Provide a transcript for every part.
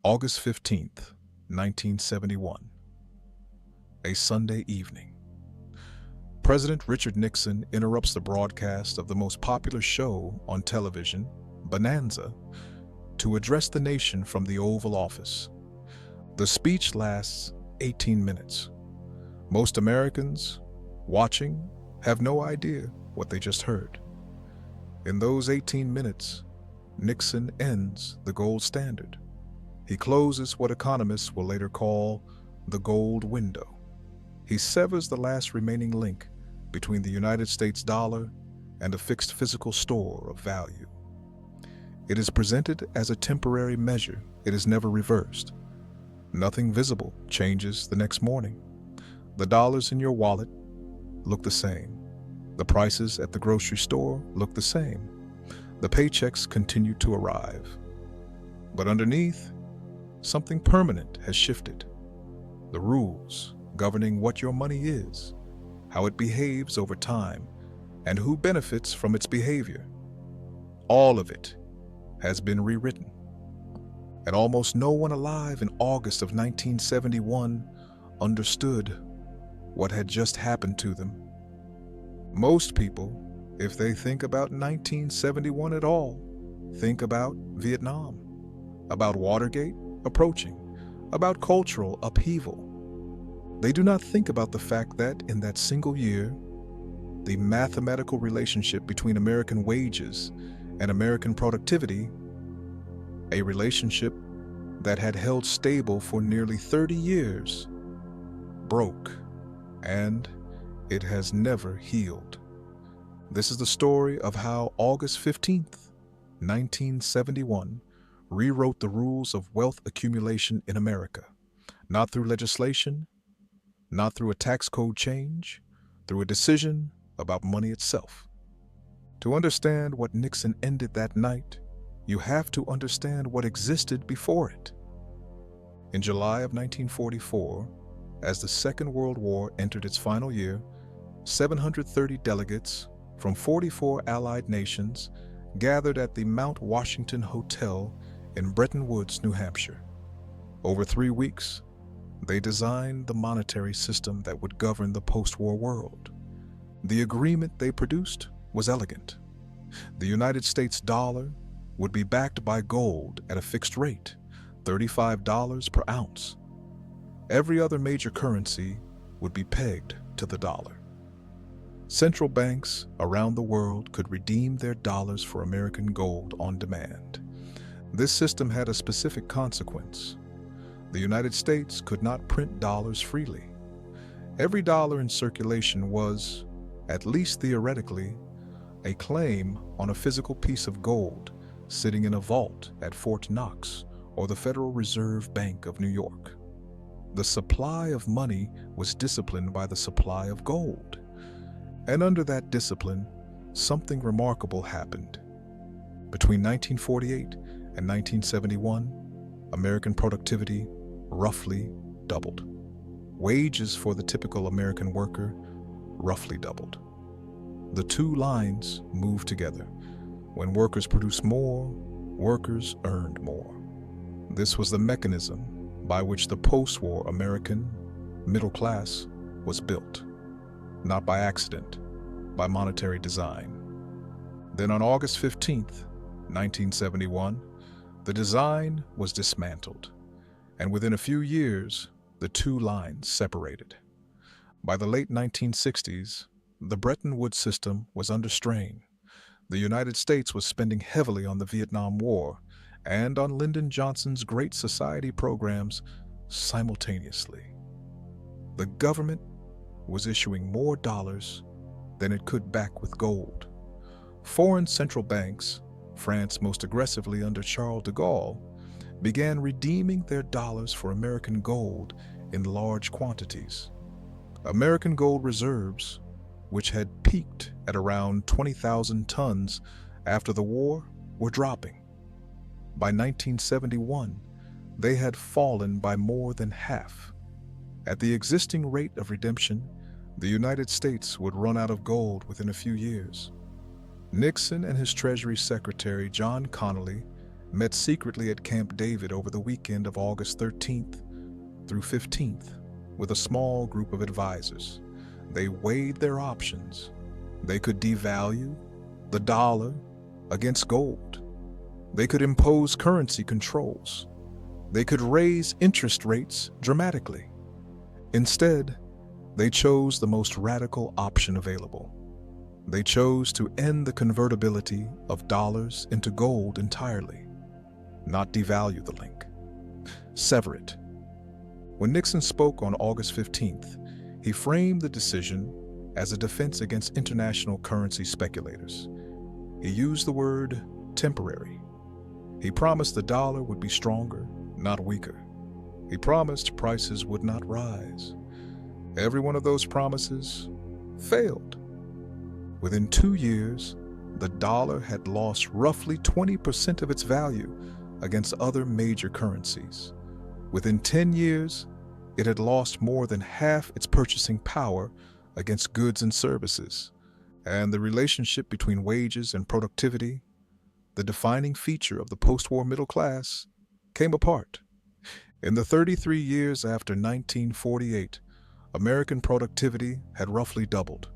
August 15th, 1971. A Sunday evening. President Richard Nixon interrupts the broadcast of the most popular show on television, Bonanza, to address the nation from the Oval Office. The speech lasts 18 minutes. Most Americans watching have no idea what they just heard. In those 18 minutes, Nixon ends the gold standard. He closes what economists will later call the gold window. He severs the last remaining link between the United States dollar and a fixed physical store of value. It is presented as a temporary measure. It is never reversed. Nothing visible changes the next morning. The dollars in your wallet look the same. The prices at the grocery store look the same. The paychecks continue to arrive. But underneath, something permanent has shifted. The rules governing what your money is, how it behaves over time, and who benefits from its behavior. All of it has been rewritten. And almost no one alive in August of 1971 understood what had just happened to them. Most people, if they think about 1971 at all, think about Vietnam, about Watergate approaching, about cultural upheaval. They do not think about the fact that in that single year, the mathematical relationship between American wages and American productivity, a relationship that had held stable for nearly 30 years, broke, and it has never healed. This is the story of how August 15th, 1971, rewrote the rules of wealth accumulation in America, not through legislation, not through a tax code change, through a decision about money itself. To understand what Nixon ended that night, you have to understand what existed before it. In July of 1944, as the Second World War entered its final year, 730 delegates from 44 Allied nations gathered at the Mount Washington Hotel in Bretton Woods, New Hampshire. Over 3 weeks, they designed the monetary system that would govern the post-war world. The agreement they produced was elegant. The United States dollar would be backed by gold at a fixed rate, $35 per ounce. Every other major currency would be pegged to the dollar. Central banks around the world could redeem their dollars for American gold on demand. This system had a specific consequence. The United States could not print dollars freely. Every dollar in circulation was, at least theoretically, a claim on a physical piece of gold sitting in a vault at Fort Knox or the Federal Reserve Bank of New York. The supply of money was disciplined by the supply of gold. And under that discipline, something remarkable happened. Between 1948 and 1971, American productivity roughly doubled. Wages for the typical American worker roughly doubled. The two lines moved together. When workers produced more, workers earned more. This was the mechanism by which the post-war American middle class was built, not by accident, by monetary design. Then on August 15th, 1971, the design was dismantled, and within a few years, the two lines separated. By the late 1960s, the Bretton Woods system was under strain. The United States was spending heavily on the Vietnam War and on Lyndon Johnson's Great Society programs simultaneously. The government was issuing more dollars than it could back with gold. Foreign central banks, France most aggressively under Charles de Gaulle, began redeeming their dollars for American gold in large quantities. American gold reserves, which had peaked at around 20,000 tons after the war, were dropping. By 1971, they had fallen by more than half. At the existing rate of redemption, the United States would run out of gold within a few years. Nixon and his Treasury Secretary John Connally met secretly at Camp David over the weekend of August 13th through 15th with a small group of advisors. They weighed their options. They could devalue the dollar against gold. They could impose currency controls. They could raise interest rates dramatically. Instead, they chose the most radical option available. They chose to end the convertibility of dollars into gold entirely, not devalue the link, sever it. When Nixon spoke on August 15th, he framed the decision as a defense against international currency speculators. He used the word temporary. He promised the dollar would be stronger, not weaker. He promised prices would not rise. Every one of those promises failed. Within 2 years, the dollar had lost roughly 20% of its value against other major currencies. Within 10 years, it had lost more than half its purchasing power against goods and services, and the relationship between wages and productivity, the defining feature of the post-war middle class, came apart. In the 33 years after 1948, American productivity had roughly doubled.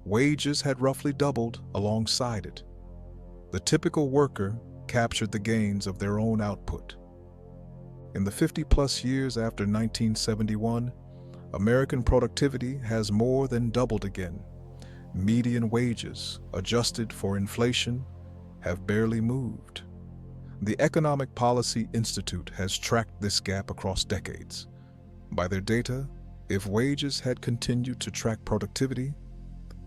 Wages had roughly doubled alongside it. The typical worker captured the gains of their own output. In the 50-plus years after 1971, American productivity has more than doubled again. Median wages, adjusted for inflation, have barely moved. The Economic Policy Institute has tracked this gap across decades. By their data, if wages had continued to track productivity,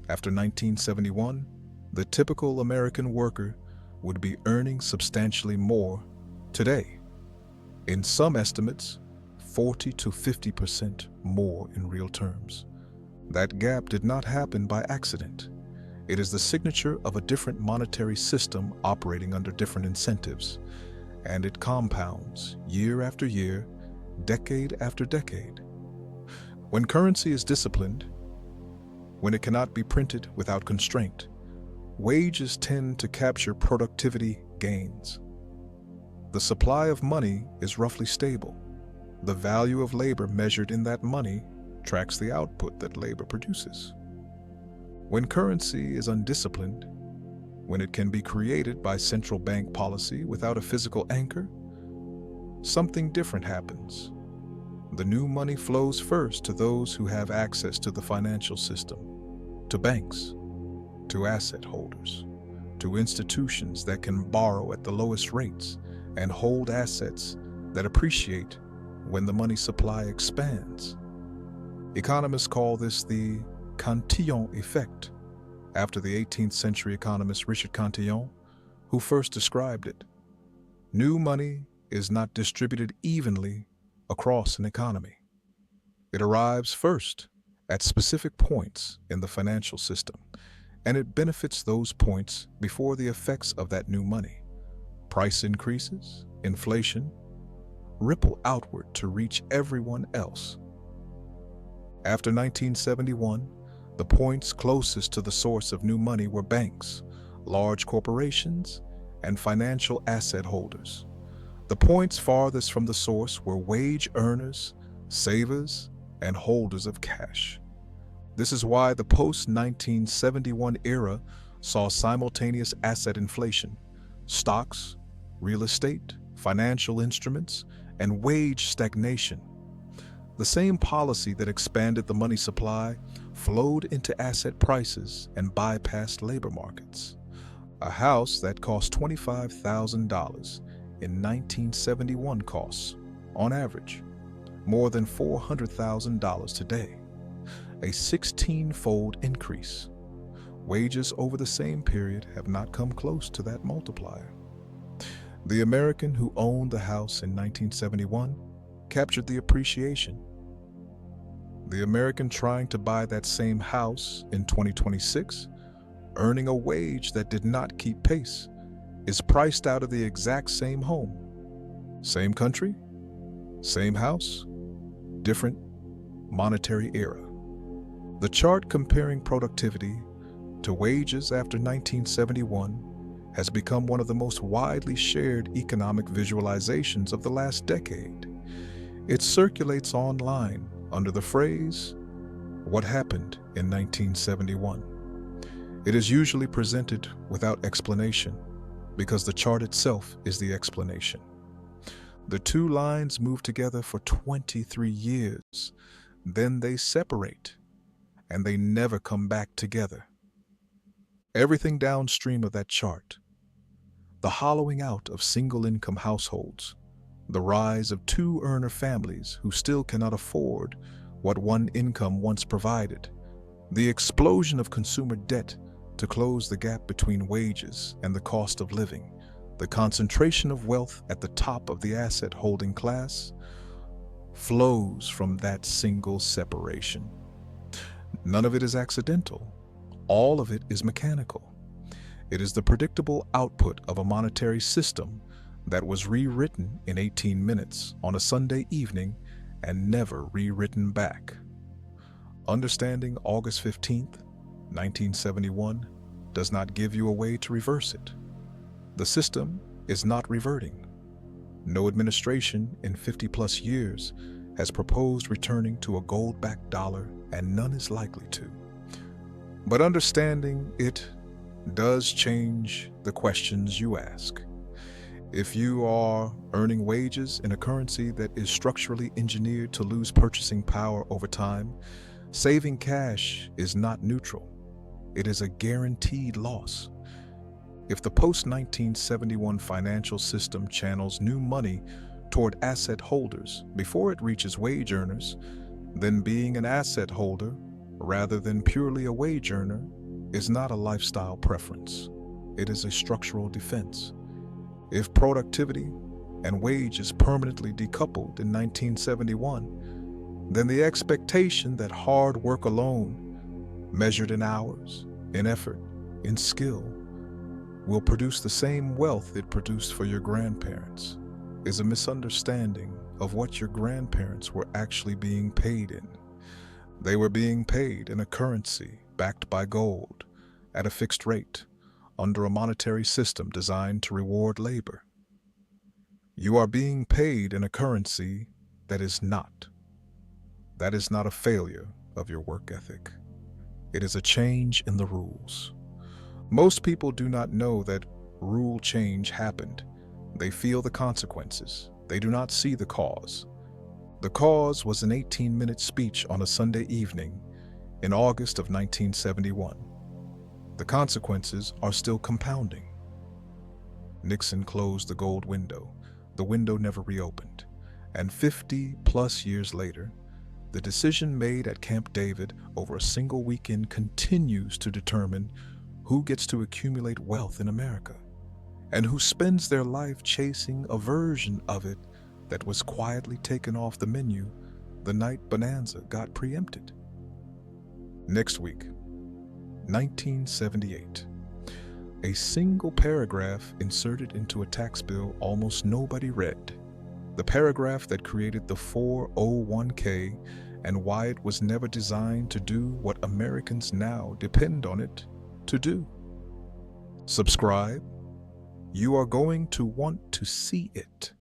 after 1971, the typical American worker would be earning substantially more today. In some estimates, 40 to 50% more in real terms. That gap did not happen by accident. It is the signature of a different monetary system operating under different incentives, and it compounds year after year, decade after decade. When currency is disciplined, when it cannot be printed without constraint, wages tend to capture productivity gains. The supply of money is roughly stable. The value of labor measured in that money tracks the output that labor produces. When currency is undisciplined, when it can be created by central bank policy without a physical anchor, something different happens. The new money flows first to those who have access to the financial system, to banks, to asset holders, to institutions that can borrow at the lowest rates and hold assets that appreciate when the money supply expands. Economists call this the Cantillon Effect, after the 18th century economist Richard Cantillon, who first described it. New money is not distributed evenly across an economy. It arrives first at specific points in the financial system, and it benefits those points before the effects of that new money, price increases, inflation, ripple outward to reach everyone else. After 1971, the points closest to the source of new money were banks, large corporations, and financial asset holders. The points farthest from the source were wage earners, savers, and holders of cash. This is why the post-1971 era saw simultaneous asset inflation. Stocks, real estate, financial instruments, and wage stagnation. The same policy that expanded the money supply flowed into asset prices and bypassed labor markets. A house that cost $25,000 in 1971 costs, on average, more than $400,000 today, a 16-fold increase. Wages over the same period have not come close to that multiplier. The American who owned the house in 1971 captured the appreciation. The American trying to buy that same house in 2026, earning a wage that did not keep pace, is priced out of the exact same home. Same country, same house, different monetary era. The chart comparing productivity to wages after 1971 has become one of the most widely shared economic visualizations of the last decade. It circulates online under the phrase, "What happened in 1971?" It is usually presented without explanation, because the chart itself is the explanation. The two lines move together for 23 years, then they separate, and they never come back together. Everything downstream of that chart, the hollowing out of single-income households, the rise of two-earner families who still cannot afford what one income once provided, the explosion of consumer debt to close the gap between wages and the cost of living, the concentration of wealth at the top of the asset-holding class, flows from that single separation. None of it is accidental. All of it is mechanical. It is the predictable output of a monetary system that was rewritten in 18 minutes on a Sunday evening and never rewritten back. Understanding August 15th, 1971 does not give you a way to reverse it. The system is not reverting. No administration in 50-plus years has proposed returning to a gold-backed dollar, and none is likely to. But understanding it does change the questions you ask. If you are earning wages in a currency that is structurally engineered to lose purchasing power over time, saving cash is not neutral. It is a guaranteed loss. If the post-1971 financial system channels new money toward asset holders before it reaches wage earners, then being an asset holder rather than purely a wage earner is not a lifestyle preference. It is a structural defense. If productivity and wage is permanently decoupled in 1971, then the expectation that hard work alone, measured in hours, in effort, in skill, will produce the same wealth it produced for your grandparents is a misunderstanding of what your grandparents were actually being paid in. They were being paid in a currency backed by gold at a fixed rate under a monetary system designed to reward labor. You are being paid in a currency that is not. That is not a failure of your work ethic. It is a change in the rules. Most people do not know that rule change happened. They feel the consequences. They do not see the cause. The cause was an 18-minute speech on a Sunday evening in August of 1971. The consequences are still compounding. Nixon closed the gold window. The window never reopened. And 50-plus years later, the decision made at Camp David over a single weekend continues to determine who gets to accumulate wealth in America and who spends their life chasing a version of it that was quietly taken off the menu the night Bonanza got preempted. Next week, 1978. A single paragraph inserted into a tax bill almost nobody read. The paragraph that created the 401k and why it was never designed to do what Americans now depend on it to do. Subscribe. You are going to want to see it.